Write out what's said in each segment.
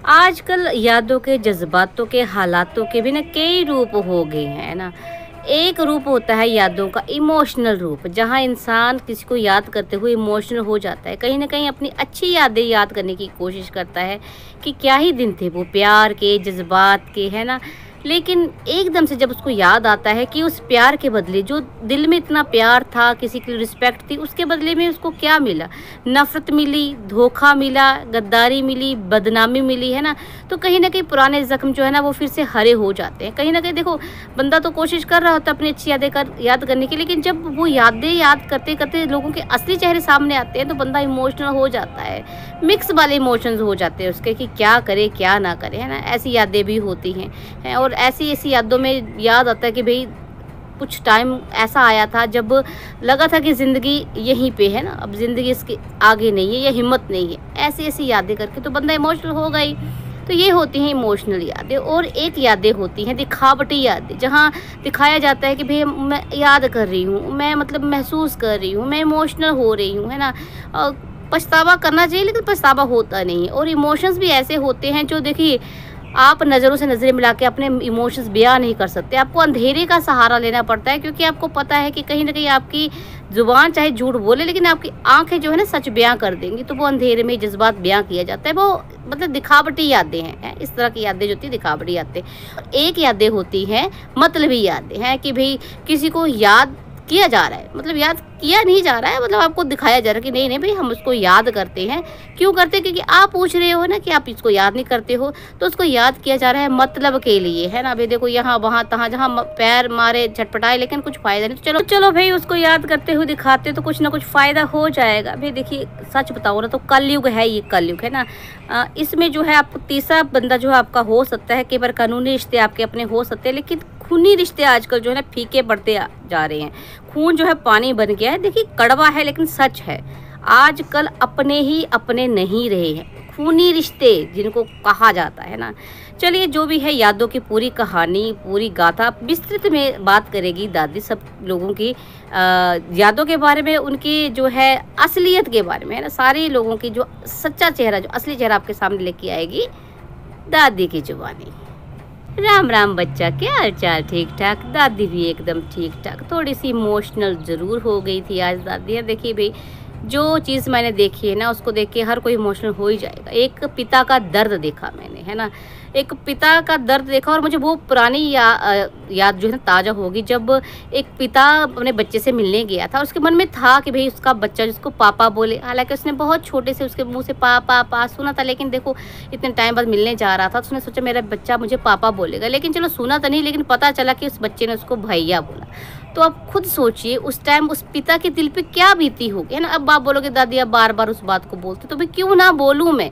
आजकल यादों के, जज़्बातों के, हालातों के भी ना कई रूप हो गए हैं, है ना? एक रूप होता है यादों का इमोशनल रूप, जहाँ इंसान किसी को याद करते हुए इमोशनल हो जाता है। कहीं न कहीं अपनी अच्छी यादें याद करने की कोशिश करता है कि क्या ही दिन थे वो प्यार के, जज़्बात के, है ना? लेकिन एकदम से जब उसको याद आता है कि उस प्यार के बदले जो दिल में इतना प्यार था, किसी की रिस्पेक्ट थी, उसके बदले में उसको क्या मिला? नफ़रत मिली, धोखा मिला, गद्दारी मिली, बदनामी मिली, है ना? तो कहीं न कहीं पुराने ज़ख्म जो है ना वो फिर से हरे हो जाते हैं। कहीं न कहीं देखो, बंदा तो कोशिश कर रहा होता है अपनी अच्छी यादें याद करने की, लेकिन जब वो यादें याद करते-करते लोगों के असली चेहरे सामने आते हैं तो बंदा इमोशनल हो जाता है। मिक्स वाले इमोशंस हो जाते हैं उसके कि क्या करे, क्या ना करे, है ना? ऐसी यादें भी होती हैं और ऐसी-ऐसी यादों में याद आता है कि भई कुछ टाइम ऐसा आया था जब लगा था कि ज़िंदगी यहीं पे है ना, अब ज़िंदगी इसके आगे नहीं है, ये हिम्मत नहीं है। ऐसी-ऐसी यादें करके तो बंदा इमोशनल हो गई। तो ये होती हैं इमोशनल यादें। और एक यादें होती हैं दिखावटी यादें, जहाँ दिखाया जाता है कि भई मैं याद कर रही हूँ, मैं मतलब महसूस कर रही हूँ, मैं इमोशनल हो रही हूँ, है ना? पछतावा करना चाहिए लेकिन पछतावा होता नहीं है। और इमोशंस भी ऐसे होते हैं जो देखिए, आप नज़रों से नज़रें मिला के अपने इमोशंस बयां नहीं कर सकते। आपको अंधेरे का सहारा लेना पड़ता है, क्योंकि आपको पता है कि कहीं न कहीं आपकी ज़ुबान चाहे झूठ बोले लेकिन आपकी आँखें जो है ना सच बयां कर देंगी। तो वो अंधेरे में जज़्बात बयां किया जाता है। वो मतलब दिखावटी यादें हैं। इस तरह की यादें जो होती हैं दिखावटी यादें। एक यादें होती हैं मतलबी यादें हैं कि भई किसी को याद किया जा रहा है, मतलब याद किया नहीं जा रहा है, मतलब आपको दिखाया जा रहा है कि नहीं नहीं भाई हम उसको याद करते हैं। क्यों करते हैं? क्योंकि आप पूछ रहे हो ना कि आप इसको याद नहीं करते हो, तो उसको याद किया जा रहा है मतलब के लिए, है ना? भाई देखो यहाँ वहाँ तहाँ जहाँ पैर मारे छटपटाए लेकिन कुछ फायदा नहीं, तो चलो चलो भाई उसको याद करते हुए दिखाते तो कुछ ना कुछ फायदा हो जाएगा। भाई देखिए, सच बताओ ना तो कलयुग है, ये कलयुग है ना। इसमें जो है आपको तीसरा बंदा जो है आपका हो सकता है, कई बार कानूनी रिश्ते आपके अपने हो सकते हैं, लेकिन खूनी रिश्ते आजकल जो है ना फीके पड़ते जा रहे हैं। खून जो है पानी बन गया है। देखिए, कड़वा है लेकिन सच है, आजकल अपने ही अपने नहीं रहे हैं खूनी रिश्ते जिनको कहा जाता है ना। चलिए, जो भी है यादों की पूरी कहानी, पूरी गाथा विस्तृत में बात करेगी दादी सब लोगों की यादों के बारे में, उनकी जो है असलियत के बारे में, है ना। सारे लोगों की जो सच्चा चेहरा, जो असली चेहरा आपके सामने लेके आएगी दादी की जुबानी। राम राम बच्चा, क्या हाल चाल? ठीक ठाक? दादी भी एकदम ठीक ठाक। थोड़ी सी इमोशनल ज़रूर हो गई थी आज दादी। है देखिए भाई, जो चीज़ मैंने देखी है ना उसको देख के हर कोई इमोशनल हो ही जाएगा। एक पिता का दर्द देखा मैंने, है ना। एक पिता का दर्द देखा और मुझे वो पुरानी याद जो है ना ताज़ा होगी, जब एक पिता अपने बच्चे से मिलने गया था। उसके मन में था कि भाई उसका बच्चा जिसको पापा बोले, हालांकि उसने बहुत छोटे से उसके मुंह से पापा पा सुना था, लेकिन देखो इतने टाइम बाद मिलने जा रहा था तो उसने सोचा मेरा बच्चा मुझे पापा बोलेगा। लेकिन चलो सुना तो नहीं, लेकिन पता चला कि उस बच्चे ने उसको भैया बोला। तो आप खुद सोचिए उस टाइम उस पिता के दिल पे क्या बीती होगी, है ना। अब आप बोलोगे दादी अब बार बार उस बात को बोलते, तो भाई क्यों ना बोलूँ मैं,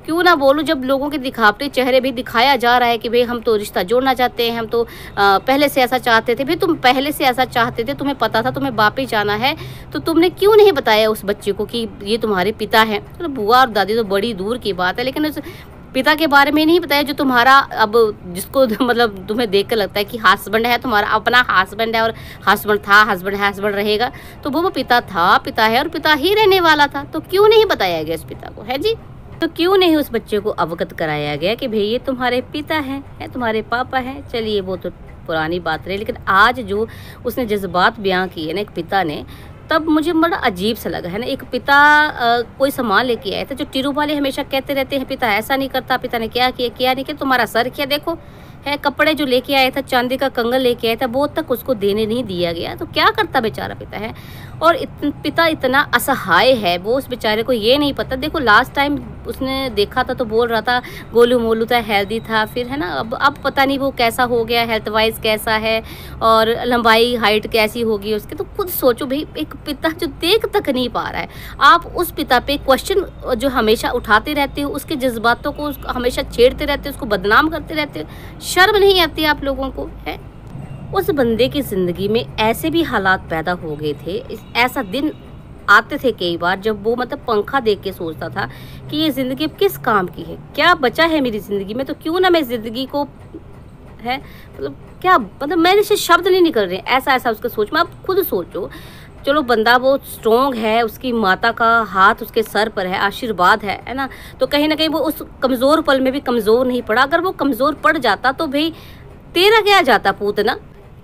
क्यों ना बोलूं, जब लोगों के दिखावटे चेहरे भी दिखाया जा रहा है कि भाई हम तो रिश्ता जोड़ना चाहते हैं, हम तो पहले से ऐसा चाहते थे। भाई तुम पहले से ऐसा चाहते थे, तुम्हें पता था तुम्हें वापस जाना है, तो तुमने क्यों नहीं बताया उस बच्चे को कि ये तुम्हारे पिता हैं। तो बुआ और दादी तो बड़ी दूर की बात है, लेकिन उस पिता के बारे में नहीं बताया जो तुम्हारा, अब जिसको मतलब तुम्हें देख कर लगता है कि हस्बैंड है, तुम्हारा अपना हस्बैंड है और हस्बैंड था, हस्बैंड है, हस्बैंड रहेगा। तो वो पिता था, पिता है और पिता ही रहने वाला था। तो क्यों नहीं बताया गया उस पिता को, है जी? तो क्यों नहीं उस बच्चे को अवगत कराया गया कि भाई ये तुम्हारे पिता हैं, है तुम्हारे पापा हैं। चलिए वो तो पुरानी बात रही, लेकिन आज जो उसने जज्बात बयां किए ना एक पिता ने, तब मुझे बड़ा अजीब सा लगा, है ना। एक पिता कोई सामान लेके आया था, जो टीरू वाले हमेशा कहते रहते हैं पिता ऐसा नहीं करता, पिता ने क्या किया क्या नहीं किया, तुम्हारा सर क्या देखो है। कपड़े जो लेके आया था, चांदी का कंगन लेके आया था, वो तक उसको देने नहीं दिया गया। तो क्या करता बेचारा पिता है। और पिता इतना असहाय है, वो उस बेचारे को ये नहीं पता। देखो लास्ट टाइम उसने देखा था तो बोल रहा था गोलू मोलू था, हेल्दी था, फिर है ना अब पता नहीं वो कैसा हो गया, हेल्थ वाइज कैसा है और लंबाई हाइट कैसी होगी उसकी। तो खुद सोचो भाई, एक पिता जो देख तक नहीं पा रहा है, आप उस पिता पे क्वेश्चन जो हमेशा उठाते रहते हो, उसके जज्बातों को हमेशा छेड़ते रहते हो, उसको बदनाम करते रहते हो। शर्म नहीं आती आप लोगों को, है? उस बंदे की जिंदगी में ऐसे भी हालात पैदा हो गए थे, ऐसा दिन आते थे कई बार जब वो मतलब पंखा देख के सोचता था कि ये ज़िंदगी किस काम की है, क्या बचा है मेरी ज़िंदगी में, तो क्यों ना मैं ज़िंदगी को, है मतलब क्या, मतलब मेरे से शब्द नहीं निकल रहे, ऐसा ऐसा उसका सोच में। आप खुद सोचो चलो बंदा वो स्ट्रॉन्ग है, उसकी माता का हाथ उसके सर पर है, आशीर्वाद है ना, तो कहीं ना कहीं वो उस कमज़ोर पल में भी कमज़ोर नहीं पड़ा। अगर वो कमज़ोर पड़ जाता तो भाई तेरा क्या जाता पूतना,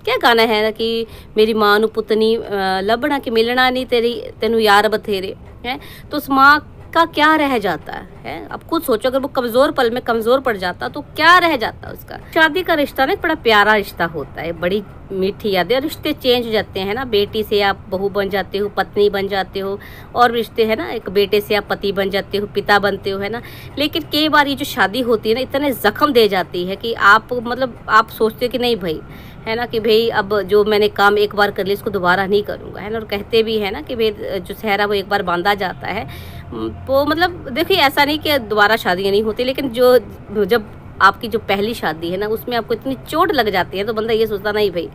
क्या गाना है ना कि मेरी माँ नू पुतनी लभना कि मिलना नहीं तेरी तेनू यार बथेरे हैं, तो उस माँ का क्या रह जाता है? अब खुद सोचो, अगर वो कमज़ोर पल में कमज़ोर पड़ जाता तो क्या रह जाता उसका। शादी का रिश्ता ना एक बड़ा प्यारा रिश्ता होता है, बड़ी मीठी यादें, और रिश्ते चेंज हो जाते हैं ना, बेटी से आप बहू बन जाते हो, पत्नी बन जाते हो, और रिश्ते है ना, एक बेटे से आप पति बन जाते हो, पिता बनते हो, है ना। लेकिन कई बार ये जो शादी होती है ना, इतने जख्म दे जाती है कि आप मतलब आप सोचते हो कि नहीं भाई, है ना, कि भाई अब जो मैंने काम एक बार कर लिया इसको दोबारा नहीं करूँगा, है ना। और कहते भी है ना कि भाई जो सहरा वो एक बार बांधा जाता है, वो मतलब देखिए ऐसा नहीं कि दोबारा शादियाँ नहीं होती, लेकिन जो जब आपकी जो पहली शादी है ना उसमें आपको इतनी चोट लग जाती है तो बंदा ये सोचता नहीं भाई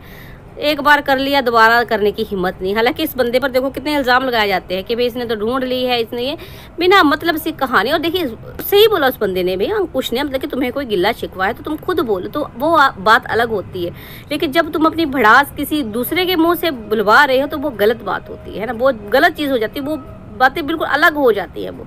एक बार कर लिया दोबारा करने की हिम्मत नहीं। हालांकि इस बंदे पर देखो कितने इल्ज़ाम लगाए जाते हैं कि भाई इसने तो ढूंढ ली है, इसने ये बिना मतलब से कहानी। और देखिए सही बोला उस बंदे ने, भाई अंकुश ने, मतलब कि तुम्हें कोई गिल्ला शिकवा है तो तुम खुद बोलो, तो वो बात अलग होती है। लेकिन जब तुम अपनी भड़ास किसी दूसरे के मुँह से बुलवा रहे हो तो वो गलत बात होती है ना, वो गलत चीज़ हो जाती है, वो बातें बिल्कुल अलग हो जाती है वो।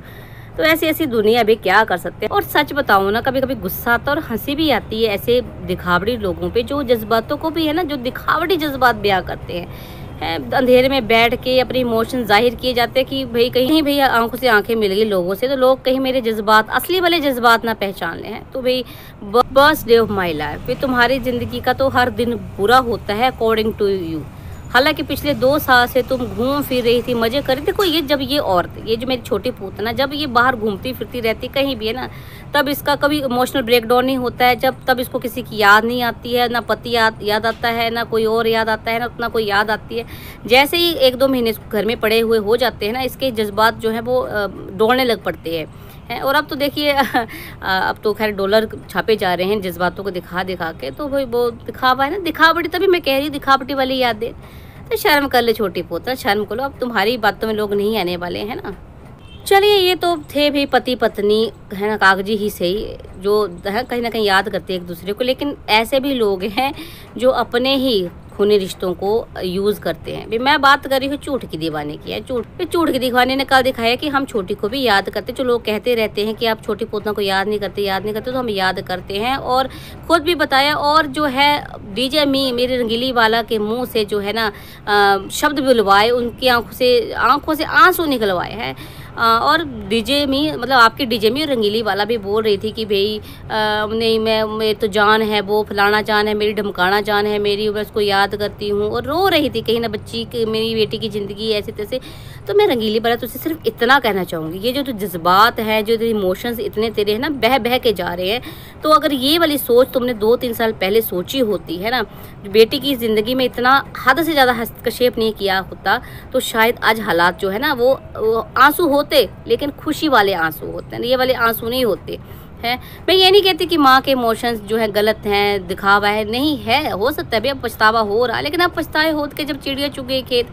तो ऐसी ऐसी दुनिया भी क्या कर सकते हैं। और सच बताऊँ ना, कभी कभी गुस्सा आता है और हंसी भी आती है ऐसे दिखावटी लोगों पे जो जज्बातों को भी है ना, जो दिखावटी जज्बात बयां करते हैं। अंधेरे में बैठ के अपने इमोशन जाहिर किए जाते हैं कि भाई कहीं भाई आंखों से आंखें मिल गई लोगों से तो लोग कहीं मेरे जज्बात असली वाले जज्बात ना पहचान ले हैं। तो भाई birth day of my life, भाई तुम्हारी ज़िंदगी का तो हर दिन बुरा होता है अकॉर्डिंग टू यू। हालांकि पिछले 2 साल से तुम घूम फिर रही थी, मजे कर रही। देखो ये जब ये औरत, ये जो मेरी छोटी पूतना, जब ये बाहर घूमती फिरती रहती कहीं भी है ना, तब इसका कभी इमोशनल ब्रेकडाउन नहीं होता है। जब तब इसको किसी की याद नहीं आती है, ना पति याद आता है, ना कोई और याद आता है, ना उतना कोई याद आती है। जैसे ही 1-2 महीने घर में पड़े हुए हो जाते हैं ना, इसके जज्बात जो है वो दौड़ने लग पड़ते हैं। और अब तो देखिए अब तो खैर डॉलर छापे जा रहे हैं जज्बातों को दिखा दिखा के, तो भाई वो दिखावा है ना, दिखावटी। तभी मैं कह रही हूँ दिखावटी वाली यादें। तो शर्म कर ले छोटी पोता, शर्म करो, अब तुम्हारी बातों में लोग नहीं आने वाले हैं ना। चलिए ये तो थे भी पति पत्नी, है ना, कागजी ही सही, जो है कहीं ना कहीं याद करते हैं एक दूसरे को। लेकिन ऐसे भी लोग हैं जो अपने ही खूनी रिश्तों को यूज़ करते हैं। भी मैं बात कर रही हूँ झूठ की दीवाने की है। झूठ की दीवाने ने कल दिखाया कि हम छोटी को भी याद करते। जो लोग कहते रहते हैं कि आप छोटी पोतना को याद नहीं करते, तो हम याद करते हैं और खुद भी बताया। और जो है डीजे मेरे रंगीली वाला के मुंह से जो है ना शब्द बुलवाए, उनकी आंखों से आंसू निकलवाए हैं। और डीजे मी मतलब आपकी डीजे मी रंगीली वाला भी बोल रही थी कि भाई नहीं मैं तो जान है, वो फलाना जान है मेरी, ढमकाना जान है मेरी, मैं उसको याद करती हूँ। और रो रही थी कहीं ना बच्ची की, मेरी बेटी की ज़िंदगी ऐसे तैसे। तो मैं रंगीली वाला तुझसे सिर्फ इतना कहना चाहूँगी, ये जो जज्बात है, जो इमोशंस इतने तेरे है ना बह बह के जा रहे हैं, तो अगर ये वाली सोच तुमने 2-3 साल पहले सोची होती है ना, बेटी की ज़िंदगी में इतना हद से ज़्यादा हस्तक्षेप नहीं किया होता, तो शायद आज हालात जो है ना वो आंसू होते, लेकिन खुशी वाले आंसू होते हैं, ये वाले आंसू नहीं होते हैं। मैं ये नहीं कहती कि माँ के इमोशंस जो है गलत हैं, दिखावा है, नहीं है, हो सकता है अब पछतावा हो रहा है, लेकिन अब पछताए हो के जब चिड़िया चुग गई खेत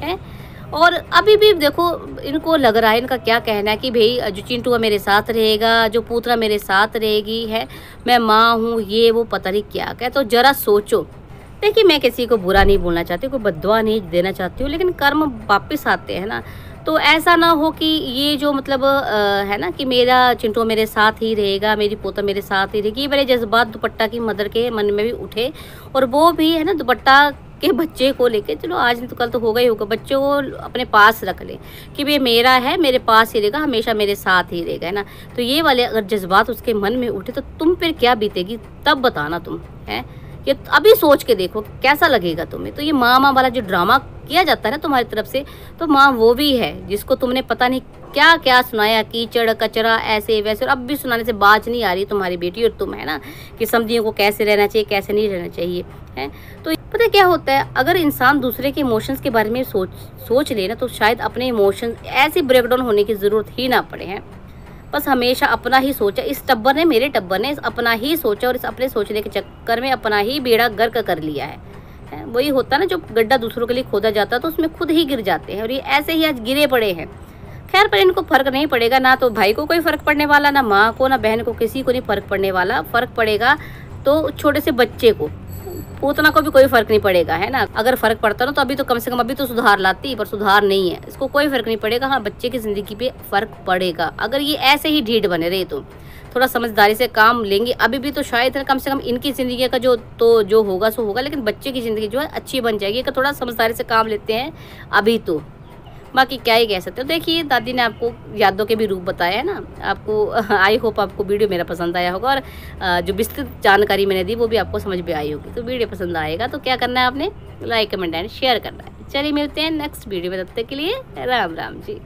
है। और अभी भी देखो इनको लग रहा है, इनका क्या कहना है कि भाई जो चिंटू मेरे साथ रहेगा, जो पूतना मेरे साथ रहेगी, है मैं माँ हूँ, ये वो पता नहीं क्या क्या। तो जरा सोचो। देखिए मैं किसी को बुरा नहीं बोलना चाहती, कोई बद्दुआ नहीं देना चाहती हूँ, लेकिन कर्म वापस आते हैं ना। तो ऐसा ना हो कि ये जो मतलब है ना कि मेरा चिंटू मेरे साथ ही रहेगा, मेरी पोता मेरे साथ ही रहेगी, ये मेरे जज्बात दुपट्टा की मदर के मन में भी उठे। और वो भी है ना दुपट्टा के बच्चे को लेके, चलो आज नहीं तो कल तो होगा ही होगा, बच्चों को अपने पास रख ले कि भाई मेरा है, मेरे पास ही रहेगा, हमेशा मेरे साथ ही रहेगा, है ना। तो ये वाले अगर जज्बात उसके मन में उठे तो तुम फिर क्या बीतेगी तब बताना तुम, है ये अभी सोच के देखो कैसा लगेगा तुम्हें। तो ये माँ वाला जो ड्रामा किया जाता है ना तुम्हारी तरफ से, तो माँ वो भी है जिसको तुमने पता नहीं क्या क्या सुनाया, कीचड़ कचरा ऐसे वैसे, और अब भी सुनाने से बाज नहीं आ रही तुम्हारी बेटी और तुम, है ना, कि समझियों को कैसे रहना चाहिए कैसे नहीं रहना चाहिए, है। तो पता क्या होता है, अगर इंसान दूसरे के इमोशंस के बारे में सोच ले ना, तो शायद अपने इमोशंस ऐसे ब्रेकडाउन होने की ज़रूरत ही ना पड़े, हैं। बस हमेशा अपना ही सोचा, इस टब्बर ने, मेरे टब्बर ने अपना ही सोचा, और इस अपने सोचने के चक्कर में अपना ही बेड़ा गर्क कर लिया है। वही होता है ना, जो गड्ढा दूसरों के लिए खोदा जाता है तो उसमें खुद ही गिर जाते हैं, और ये ऐसे ही आज गिरे पड़े हैं। खैर पर इनको फर्क नहीं पड़ेगा, ना तो भाई को कोई फर्क पड़ने वाला, ना माँ को, ना बहन को, किसी को नहीं फर्क पड़ने वाला। फर्क पड़ेगा तो छोटे से बच्चे को, पूतना को भी कोई फर्क नहीं पड़ेगा, है ना। अगर फर्क पड़ता ना तो अभी तो कम से कम अभी तो सुधार लाती, पर सुधार नहीं है, इसको कोई फर्क नहीं पड़ेगा। हाँ, बच्चे की जिंदगी पे फर्क पड़ेगा अगर ये ऐसे ही ढीठ बने रहे तो। थोड़ा समझदारी से काम लेंगे अभी भी तो शायद कम से कम इनकी जिंदगी का जो होगा सो होगा, लेकिन बच्चे की जिंदगी जो है अच्छी बन जाएगी अगर थोड़ा समझदारी से काम लेते हैं अभी तो। बाकी क्या ही कह सकते हो। देखिए, दादी ने आपको यादों के भी रूप बताया है ना आपको। आई होप आपको वीडियो मेरा पसंद आया होगा, और जो विस्तृत जानकारी मैंने दी वो भी आपको समझ में आई होगी। तो वीडियो पसंद आएगा तो क्या करना है, आपने लाइक कमेंट एंड शेयर करना है। चलिए मिलते हैं नेक्स्ट वीडियो में, तब तक के लिए राम राम जी।